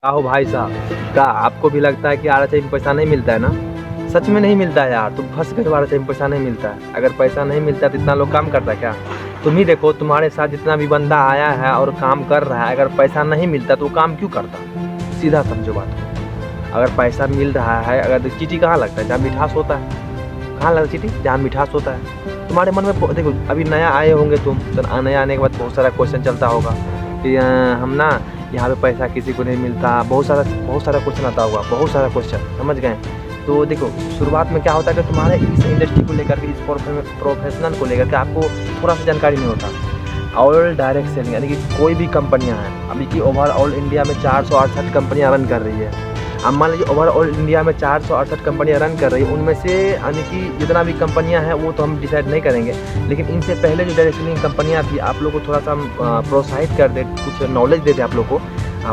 आहो भाई साहब, क्या आपको भी लगता है कि आरएचआई में पैसा नहीं मिलता है ना? सच में नहीं मिलता है यार, तुम फँस गए हो। आरएचआई में पैसा नहीं मिलता है। अगर पैसा नहीं मिलता है तो इतना लोग काम करता है क्या? तुम ही देखो, तुम्हारे साथ जितना भी बंदा आया है और काम कर रहा है, अगर पैसा नहीं मिलता तो वो काम क्यों करता? सीधा समझो बात को। अगर पैसा मिल रहा है, अगर चींटी कहाँ लगता है? जहाँ मिठास होता है। कहाँ लगता है चींटी? जहाँ मिठास होता है। तुम्हारे मन में देखो, अभी नया आए होंगे तुम, तो नया आने के बाद बहुत सारा क्वेश्चन चलता होगा कि हम ना यहाँ पे पैसा किसी को नहीं मिलता, बहुत सारा क्वेश्चन आता होगा, बहुत सारा क्वेश्चन, समझ गए? तो देखो, शुरुआत में क्या होता है कि तुम्हारे इस इंडस्ट्री को लेकर के, इस प्रोफेशनल को लेकर के आपको थोड़ा सा जानकारी नहीं होता। ऑल डायरेक्ट सेलिंग यानी कि कोई भी कंपनियां हैं, अभी की ओवरऑल इंडिया में 468 कंपनियां रन कर रही है। अब मान लीजिए ओवरऑल इंडिया में 468 कंपनियां रन कर रही है, उनमें से यानी कि जितना भी कंपनियां हैं वो तो हम डिसाइड नहीं करेंगे, लेकिन इनसे पहले जो डायरेक्ट सेलिंग कंपनियां थी, आप लोग को थोड़ा सा प्रोत्साहित कर दे, कुछ नॉलेज देते आप लोग को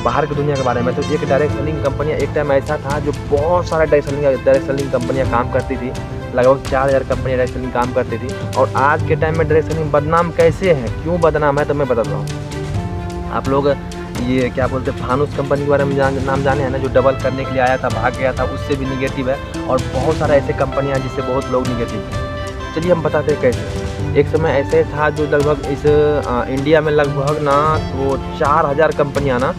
बाहर की दुनिया के बारे में। तो एक डायरेक्ट सेलिंग कंपनियां, एक टाइम ऐसा था जो बहुत सारा डायरेक्ट सेलिंग कंपनियां काम करती थी, लगभग 4000 कंपनियां डायरेक्ट सेलिंग काम करती थी। और आज के टाइम में डायरेक्ट सेलिंग बदनाम कैसे है, क्यों बदनाम है, तो मैं बताता हूँ। आप लोग ये क्या बोलते हैं, फानूस कंपनी के बारे में नाम जाने हैं ना, जो डबल करने के लिए आया था, भाग गया था, उससे भी निगेटिव है। और बहुत सारा ऐसे कंपनियां जिससे बहुत लोग निगेटिव हैं। चलिए हम बताते हैं कैसे। एक समय ऐसे था जो लगभग इस इंडिया में लगभग ना तो 4000 कंपनियां ना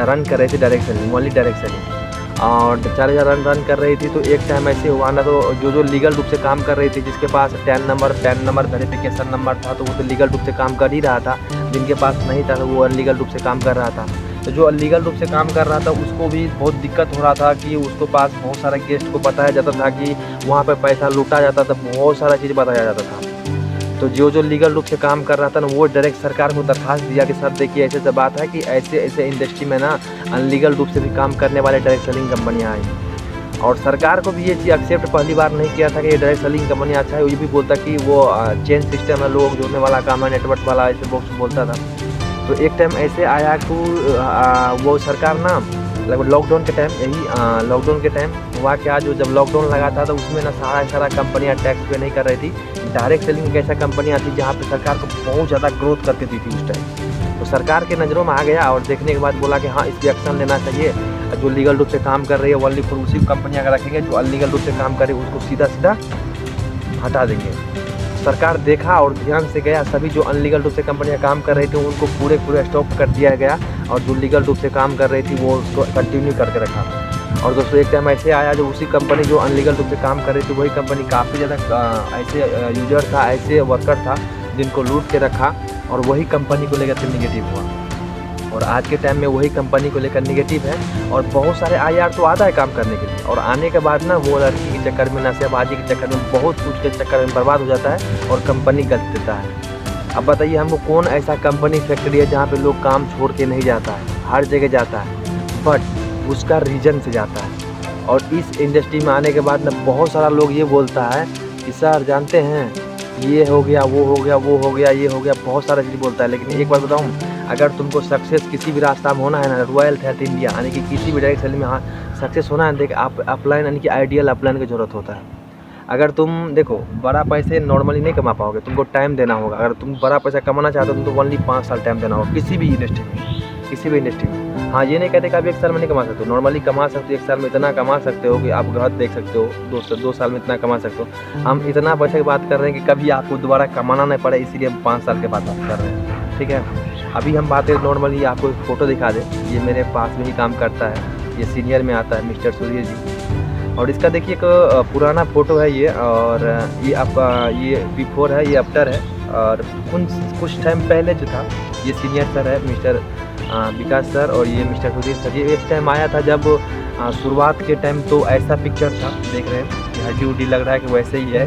रन कर रही थी direct selling, only direct selling. और 4000 रन कर रही थी। तो एक टाइम ऐसे हुआ ना, तो जो लीगल रूप से काम कर रही थी, जिसके पास पैन नंबर वेरिफिकेशन नंबर था, तो वो तो लीगल रूप से काम कर ही रहा था। जिनके पास नहीं था तो वो अनलीगल रूप से काम कर रहा था। तो जो अनलीगल रूप से काम कर रहा था उसको भी बहुत दिक्कत हो रहा था कि उसको पास बहुत सारा गेस्ट को बताया जाता था कि वहाँ पे पैसा लूटा जाता था, बहुत सारा चीज़ बताया जाता था। तो जो लीगल रूप से काम कर रहा था ना, वो डायरेक्ट सरकार को दरखास्त दिया कि सर देखिए ऐसे ऐसे बात है कि ऐसे इंडस्ट्री में ना अनलीगल रूप से भी काम करने वाले डायरेक्ट सेलिंग कंपनियाँ आई। और सरकार को भी ये चीज़ एक्सेप्ट पहली बार नहीं किया था कि ये डायरेक्ट सेलिंग कंपनी अच्छा है। ये भी बोलता कि वो चेन सिस्टम है, लोग जोड़ने वाला काम है, नेटवर्क वाला, ऐसे बहुत बोलता था। तो एक टाइम ऐसे आया कि वो सरकार ना लगभग लॉकडाउन के टाइम, यही लॉकडाउन के टाइम हुआ क्या, जो जब लॉकडाउन लगा था तो उसमें ना सारा कंपनियां टैक्स पे नहीं कर रही थी। डायरेक्ट सेलिंग एक ऐसा कंपनियां थी जहां पे सरकार को बहुत ज़्यादा ग्रोथ करके दी थी उस टाइम। तो सरकार के नज़रों में आ गया और देखने के बाद बोला कि हाँ, इस पर एक्शन लेना चाहिए। जो लीगल रूप से काम कर रही है ओनली फॉर उसी कंपनियाँ का रखेंगे, जो अनलीगल रूप से काम करे उसको सीधा हटा देंगे। सरकार देखा और ध्यान से गया, सभी जो अनलीगल रूप से कंपनियां काम कर रही थी उनको पूरे स्टॉप कर दिया गया, और जो लीगल रूप से काम कर रही थी वो उसको कंटिन्यू करके रखा। और दोस्तों एक टाइम ऐसे आया जो उसी कंपनी जो अनलीगल रूप से काम कर रही थी, वही कंपनी काफ़ी ज़्यादा ऐसे यूजर था, ऐसे वर्कर था जिनको लूट के रखा, और वही कंपनी को लेकर के निगेटिव हुआ। और आज के टाइम में वही कंपनी को लेकर निगेटिव है। और बहुत सारे आईआर तो आता है काम करने के लिए, और आने के बाद ना वो लड़की के चक्कर में, नशेबाजी के चक्कर में, बहुत कुछ के चक्कर में बर्बाद हो जाता है और कंपनी गलत देता है। अब बताइए हमको कौन ऐसा कंपनी फैक्ट्री है जहाँ पे लोग काम छोड़ के नहीं जाता है, हर जगह जाता है, बट उसका रीजन से जाता है। और इस इंडस्ट्री में आने के बाद ना बहुत सारा लोग ये बोलता है कि सर जानते हैं ये हो गया, वो हो गया, वो हो गया, ये हो गया, बहुत सारा चीज़ बोलता है। लेकिन एक बात बताऊँ, अगर तुमको सक्सेस किसी भी रास्ता में होना है ना, रॉयल हेल्थ इंडिया यानी कि किसी भी डायरेक्ट सेलिंग में हाँ सक्सेस होना है, देख आप अपलाइन यानी कि आइडियल अपलाइन की ज़रूरत होता है। अगर तुम देखो बड़ा पैसे नॉर्मली नहीं कमा पाओगे, तुमको टाइम देना होगा। अगर तुम बड़ा पैसा कमाना चाहते हो तो ओनली 5 साल टाइम देना होगा, किसी भी इंडस्ट्री में। हाँ, ये नहीं कहते कि आप 1 साल में नहीं कमा सकते हो, नॉर्मली कमा सकते हो। 1 साल में इतना कमा सकते हो कि आप घर देख सकते हो, 2 साल में इतना कमा सकते हो। हम इतना पैसे की बात कर रहे हैं कि कभी आपको दोबारा कमाना नहीं पड़े, इसीलिए हम 5 साल के बाद बात कर रहे हैं, ठीक है। अभी हम बात करें नॉर्मली, आपको एक फ़ोटो दिखा दें, ये मेरे पास में ही काम करता है, ये सीनियर में आता है, मिस्टर सूर्य जी। और इसका देखिए एक पुराना फ़ोटो है ये, और ये आपका ये बिफोर है, ये आफ्टर है। और कुछ टाइम पहले जो था, ये सीनियर सर है, मिस्टर विकास सर, और ये मिस्टर सुधीर सर। ये एक टाइम आया था जब शुरुआत के टाइम तो ऐसा पिक्चर था, देख रहे हैं कि हड्डी उड्डी लग रहा है कि वैसे ही है।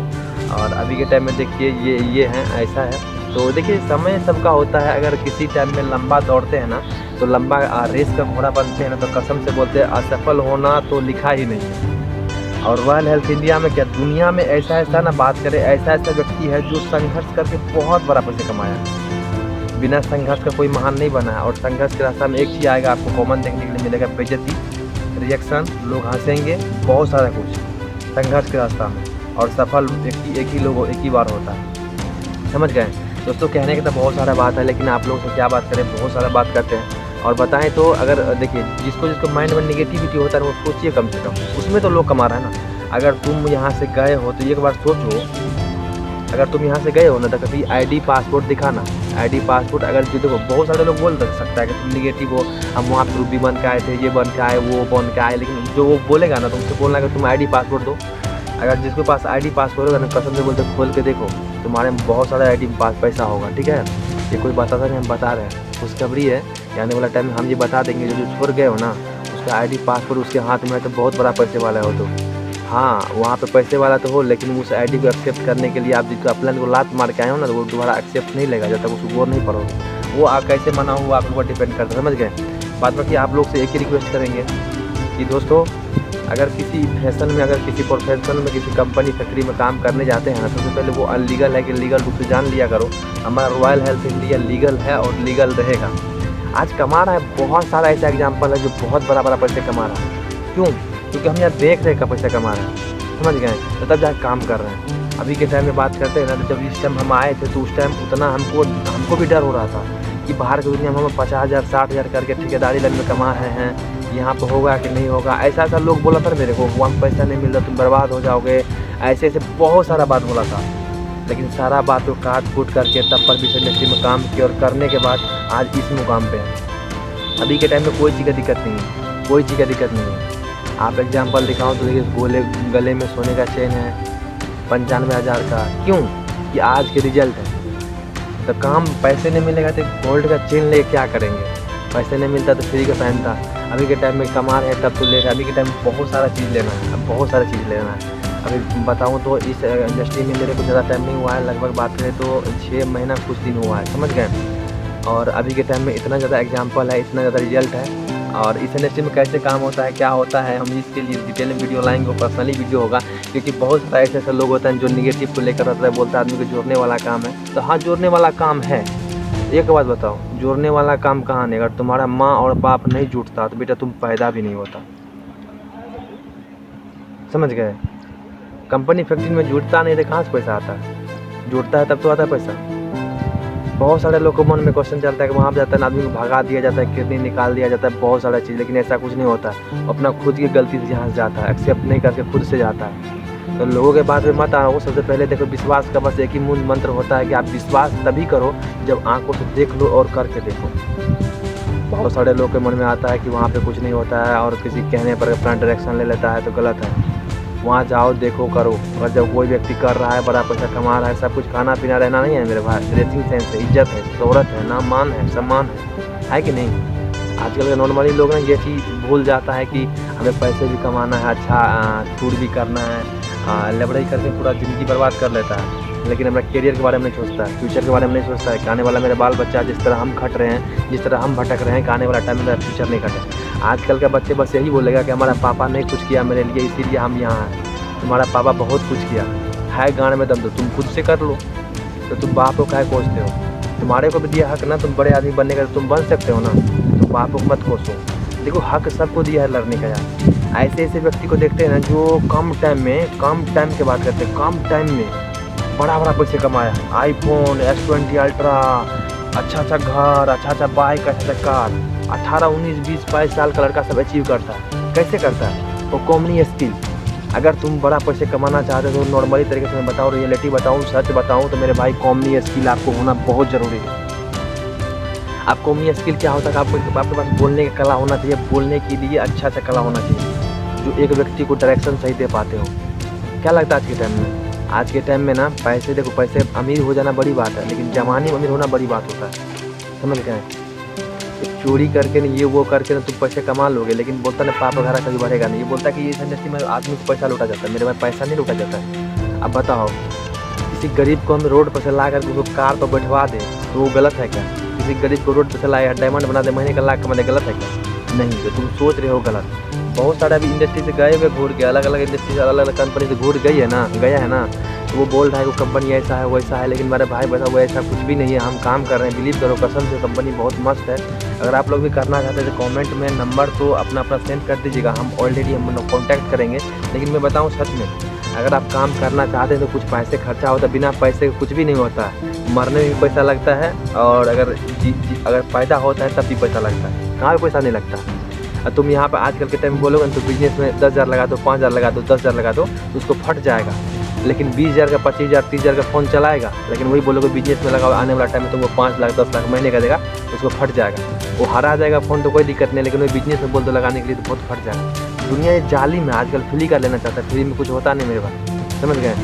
और अभी के टाइम में देखिए ये हैं, ऐसा है। तो देखिए समय सबका होता है। अगर किसी टाइम में लंबा दौड़ते हैं ना, तो लंबा रेस का घोड़ा बनते हैं ना, तो कसम से बोलते हैं असफल होना तो लिखा ही नहीं है। और रॉयल हेल्थ इंडिया में क्या दुनिया में ऐसा ना बात करें, ऐसा व्यक्ति है जो संघर्ष करके बहुत बड़ा पैसे कमाया है। बिना संघर्ष का कोई महान नहीं बना है। और संघर्ष के रास्ता में एक चीज़ आएगा, आपको कॉमन देखने के लिए मिलेगा, बेइज्जती, रिएक्शन, लोग हंसेंगे, बहुत सारा कुछ संघर्ष के रास्ता में। और सफल व्यक्ति एक ही बार होता है, समझ गए दोस्तों। कहने की तो बहुत सारा बात है, लेकिन आप लोगों से क्या बात करें, बहुत सारा बात करते हैं। और बताएं तो अगर देखिए जिसको जिसको माइंड में निगेटिविटी होता है वो सोचिए कम से कम, उसमें तो लोग कमा रहे हैं ना। अगर तुम यहाँ से गए हो तो एक बार सोचो, अगर तुम यहाँ से गए हो ना तो कभी आईडी पासपोर्ट दिखाना। आईडी पासपोर्ट अगर जो देखो बहुत सारे लोग बोल सकता है कि तुम निगेटिव हो, हम वहाँ पर रूबी बन के आए थे, ये बन के आए, वो बन के आए, लेकिन जो वो बोलेगा ना तुमसे बोलना कि तुम आईडी पासपोर्ट दो। अगर जिसके पास आईडी पासपोर्ट होगा ना कसम से बोलते खोल के देखो तुम्हारे में बहुत सारा आईडी में पास पैसा होगा। ठीक है, ये कोई बताता नहीं, हम बता रहे हैं, खुशखबरी है। आने वाला टाइम में हम ये बता देंगे, जो छोड़ गए हो ना उसका आईडी पासपोर्ट उसके हाथ में है तो बहुत बड़ा पैसे वाला हो। तो हाँ वहाँ पे पैसे वाला तो हो, लेकिन उस आईडी को एक्सेप्ट करने के लिए आप जिसको अपलाइन को लात मार के आए हो ना तो वो दोबारा एक्सेप्ट नहीं लेगा जब तक उसको गौर नहीं पड़ोगे। वो आप कैसे मना हो वो आपके ऊपर डिपेंड करता है, समझ गए। बाद बाकी आप लोग से एक ही रिक्वेस्ट करेंगे कि दोस्तों अगर किसी फैशन में, अगर किसी प्रोफेशन में, किसी कंपनी फैक्ट्री में काम करने जाते हैं ना सबसे पहले वो अनलीगल है कि लीगल रूप से जान लिया करो। हमारा रॉयल हेल्थ इंडिया लीगल है और लीगल रहेगा। आज कमा रहा है, बहुत सारा ऐसा एग्जाम्पल है जो बहुत बड़ा पैसे कमा रहा है। क्यों? क्योंकि हम यहाँ देख रहे का पैसा कमा रहे हैं, समझ गए, तो तब जाकर काम कर रहे हैं। अभी के टाइम में बात करते हैं ना तो जब इस टाइम हम आए थे तो उस टाइम उतना हमको भी डर हो रहा था कि बाहर की दुनिया में हम 50,000 60,000 करके ठेकेदारी लाइन में कमा रहे हैं, यहाँ पर होगा कि नहीं होगा। ऐसा ऐसा लोग बोला था मेरे को, वहाँ पैसा नहीं मिल रहा, तुम बर्बाद हो जाओगे, ऐसे ऐसे बहुत सारा बात बोला था। लेकिन सारा बात को काट कूट करके तब पर भी इंडस्ट्री में काम किया और करने के बाद आज इस मुकाम पे है। अभी के टाइम में कोई चीज़ का दिक्कत नहीं है, कोई चीज़ का दिक्कत नहीं है। आप एग्जाम्पल दिखाओ तो देखिए गले में सोने का चेन है 95,000 का। क्यों? कि आज के रिजल्ट है। तो काम पैसे नहीं मिलेगा तो गोल्ड का चेन ले क्या करेंगे? पैसे नहीं मिलता तो फ्री का पहनता। अभी के टाइम में कमा रहे हैं तब तो ले रहे हैं। अभी के टाइम में बहुत सारा चीज़ लेना है, अब बहुत सारा चीज़ लेना है। अभी बताऊँ तो इस इंडस्ट्री में मेरे को ज़्यादा टाइम नहीं हुआ है, लगभग बात करें तो 6 महीना कुछ दिन हुआ है, समझ गए। और अभी के टाइम में इतना ज़्यादा एग्जाम्पल है, इतना ज़्यादा रिजल्ट है। और इस इंडस्ट्री में कैसे काम होता है, क्या होता है, हम इसके लिए डिटेल में वीडियो लाएंगे, पर्सनली वीडियो होगा। क्योंकि बहुत सारे ऐसे ऐसे लोग होते हैं जो निगेटिव को लेकर रहता है, बोलता है आदमी को जोड़ने वाला काम है। तो हाँ जोड़ने वाला काम है। एक बात बताओ, जोड़ने वाला काम कहाँ नहीं? अगर तुम्हारा माँ और बाप नहीं जुटता तो बेटा तुम पैदा भी नहीं होता, समझ गए। कंपनी फैक्ट्री में जुटता नहीं तो कहाँ से पैसा आता है? जुटता है तब तो आता है पैसा। बहुत सारे लोग को मन में क्वेश्चन चलता है कि वहाँ पर जाता है आदमी को भगा दिया जाता है, किडनी निकाल दिया जाता है, बहुत सारा चीज़, लेकिन ऐसा कुछ नहीं होता है। अपना खुद की गलती से जहाँ से जाता है, एक्सेप्ट नहीं करके खुद से जाता है। तो लोगों के बात में मत आओ। सबसे पहले देखो विश्वास का बस एक ही मूल मंत्र होता है कि आप विश्वास तभी करो जब आंखों से देख लो और करके देखो। बहुत सारे लोग के मन में आता है कि वहाँ पे कुछ नहीं होता है और किसी कहने पर अपना डायरेक्शन ले लेता है तो गलत है। वहाँ जाओ, देखो, करो। और जब कोई व्यक्ति कर रहा है, बड़ा पैसा कमा रहा है, सब कुछ खाना पीना रहना नहीं है मेरे भाई, ड्रेसिंग सेंस है, इज्जत है, शोहरत है, नाम मान है, सम्मान है कि नहीं? आजकल के नॉर्मली लोग ना ये चीज़ भूल जाता है कि हमें पैसे भी कमाना है, अच्छा टूर भी करना है, लबड़ाई करके पूरा ज़िंदगी बर्बाद कर लेता है। लेकिन अपना करियर के बारे में नहीं सोचता है, फ्यूचर के बारे में नहीं सोचता है कि आने वाला मेरे बाल बच्चा जिस तरह हम खट रहे हैं, जिस तरह हम भटक रहे हैं, कि आने वाला टाइम में मेरा फ्यूचर नहीं खटे। आजकल के बच्चे बस यही बोलेगा कि हमारा पापा नहीं कुछ किया मेरे लिए इसीलिए हम यहाँ हैं। तुम्हारा पापा बहुत कुछ किया है, गाँव में दम दो, तुम खुद से कर लो। तो तुम बाप को काहे कोसते हो? तुम्हारे को भी दिया हक ना, तुम बड़े आदमी बनने का, तुम बन सकते हो ना, तो बाप को मत कोसो। देखो हक सबको दिया है लड़ने का यार। ऐसे ऐसे व्यक्ति को देखते हैं ना जो कम टाइम के बात करते हैं, कम टाइम में बड़ा पैसे कमाया है, आईफोन S20 अल्ट्रा, अच्छा घर, अच्छा बाइक, अच्छा कार। 18 19 20 22 साल का लड़का सब अचीव करता है। कैसे करता है? वो कॉमनी स्किल। अगर तुम बड़ा पैसे कमाना चाहते हो तो नॉर्मली तरीके से मैं बताऊँ, रियलिटी बताऊँ, सच बताऊँ तो मेरे भाई कॉमनी स्किल आपको होना बहुत ज़रूरी है। आप कॉमनी स्किल क्या होता है? आपके पास बोलने का कला होना चाहिए, बोलने के लिए अच्छा कला होना चाहिए जो एक व्यक्ति को डायरेक्शन सही दे पाते हो। क्या लगता है आज के टाइम में? आज के टाइम में ना पैसे, देखो पैसे अमीर हो जाना बड़ी बात है, लेकिन जवानी में अमीर होना बड़ी बात होता है, समझ गए। चोरी करके नहीं, ये वो करके ना तुम पैसे कमा लोगे, लेकिन बोलता ना पाप वगैरह कभी बढ़ेगा नहीं। ये बोलता कि इस इंडस्ट्री में आदमी को पैसा लूटा जाता है, मेरे भाई पैसा नहीं लूटा जाता है। अब बताओ, किसी गरीब को हम रोड पर से ला कर उसको कार पर बैठवा दे तो वो गलत है क्या? किसी गरीब को रोड पर से लाए डायमंड बना दे, महीने का लाख कमा दे, गलत है क्या? नहीं। तो तुम सोच रहे हो गलत। बहुत सारे अभी इंडस्ट्री से गए हुए घूर के, अलग अलग इंडस्ट्री से अलग अलग कंपनी से घूर गया है ना, तो वो बोल रहा है वो कंपनी ऐसा है वैसा है, लेकिन मेरे भाई बताओ वो ऐसा कुछ भी नहीं है। हम काम कर रहे हैं, बिलीव करो, कसम से कंपनी बहुत मस्त है। अगर आप लोग भी करना चाहते हैं तो कमेंट में नंबर तो अपना सेंड कर दीजिएगा, हम ऑलरेडी हम कॉन्टैक्ट करेंगे। लेकिन मैं बताऊँ सच में, अगर आप काम करना चाहते हैं तो कुछ पैसे खर्चा होता है, बिना पैसे के कुछ भी नहीं होता है। मरने में भी पैसा लगता है और अगर पैदा होता है तब भी पैसा लगता है। कहाँ पे पैसा नहीं लगता। और तुम यहाँ पर आजकल के टाइम में बोलोगे ना तो बिजनेस में 10,000 लगा दो, 5,000 लगा दो, 10,000 लगा दो, तो उसको फट जाएगा। लेकिन 20,000 का, 25,000, 30,000 का फ़ोन चलाएगा, लेकिन वही बोलोगे बिजनेस में लगाओ, आने वाला टाइम में तुमको 5 लाख 10 लाख महीने का देगा, तो उसको फट जाएगा। वो हरा जाएगा फ़ोन तो कोई दिक्कत नहीं, लेकिन वही बिजनेस में बोल दो लगाने के लिए तो बहुत फट जाएगा। दुनिया ये जालिम है, आजकल फ्री का लेना चाहता है, फ्री में कुछ होता नहीं मेरे पास, समझ गए।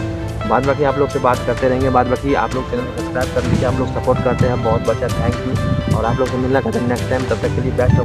बाद बाकी आप लोग से बात करते रहेंगे, बाद बाकी आप लोग चैनल को सब्सक्राइब कर लीजिए, आप लोग सपोर्ट करते हैं, बहुत अच्छा थैंक यू। और आप लोग से मिलना चाहते हैं नेक्स्ट टाइम, तब तक के लिए बेस्ट।